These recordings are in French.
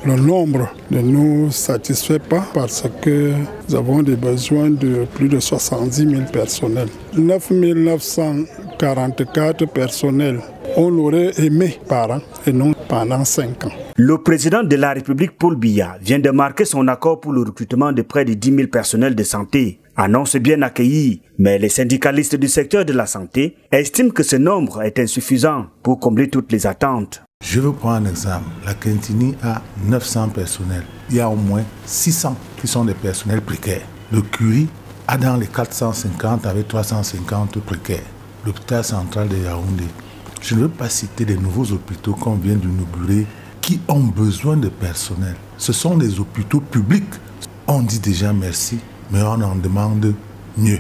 Le nombre ne nous satisfait pas parce que nous avons des besoins de plus de 70 000 personnels. 9 944 personnels, on l'aurait aimé par an et non pendant 5 ans. Le président de la République, Paul Biya, vient de marquer son accord pour le recrutement de près de 10 000 personnels de santé. Annonce bien accueillie, mais les syndicalistes du secteur de la santé estiment que ce nombre est insuffisant pour combler toutes les attentes. Je veux prendre un exemple. La Quintini a 900 personnels. Il y a au moins 600 qui sont des personnels précaires. Le Curie a dans les 450 avec 350 précaires. L'hôpital central de Yaoundé. Je ne veux pas citer des nouveaux hôpitaux qu'on vient d'inaugurer qui ont besoin de personnel. Ce sont des hôpitaux publics. On dit déjà merci, mais on en demande mieux.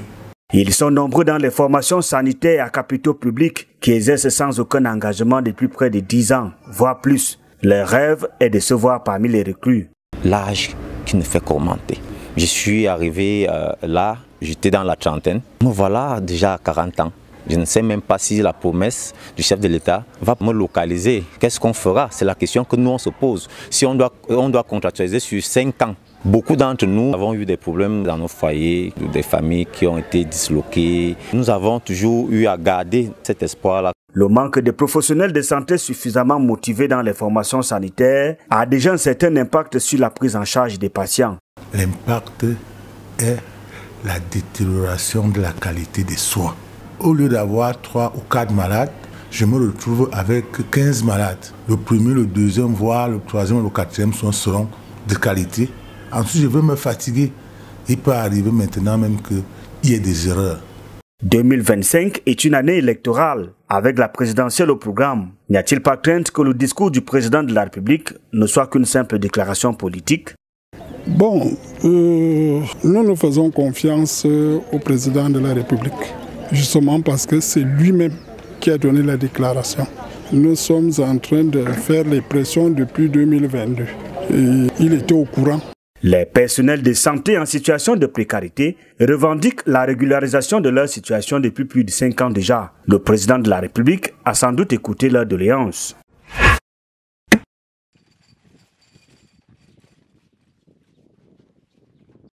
Ils sont nombreux dans les formations sanitaires à capitaux publics qui exercent sans aucun engagement depuis près de 10 ans, voire plus. Leur rêve est de se voir parmi les recrues. L'âge qui ne fait qu'augmenter. Je suis arrivé là, j'étais dans la trentaine. Me voilà déjà à 40 ans. Je ne sais même pas si la promesse du chef de l'État va me localiser. Qu'est-ce qu'on fera? C'est la question que nous on se pose. Si on doit contractualiser sur 5 ans, beaucoup d'entre nous avons eu des problèmes dans nos foyers, des familles qui ont été disloquées. Nous avons toujours eu à garder cet espoir-là. Le manque de professionnels de santé suffisamment motivés dans les formations sanitaires a déjà un certain impact sur la prise en charge des patients. L'impact est la détérioration de la qualité des soins. Au lieu d'avoir 3 ou 4 malades, je me retrouve avec 15 malades. Le premier, le deuxième, voire le troisième et le quatrième soins seront de qualité. Ensuite, je vais me fatiguer. Il peut arriver maintenant même qu'il y ait des erreurs. 2025 est une année électorale. Avec la présidentielle au programme, n'y a-t-il pas crainte que le discours du président de la République ne soit qu'une simple déclaration politique? Bon, nous faisons confiance au président de la République. Justement parce que c'est lui-même qui a donné la déclaration. Nous sommes en train de faire les pressions depuis 2022. Et il était au courant. Les personnels de santé en situation de précarité revendiquent la régularisation de leur situation depuis plus de 5 ans déjà. Le président de la République a sans doute écouté leurs doléances.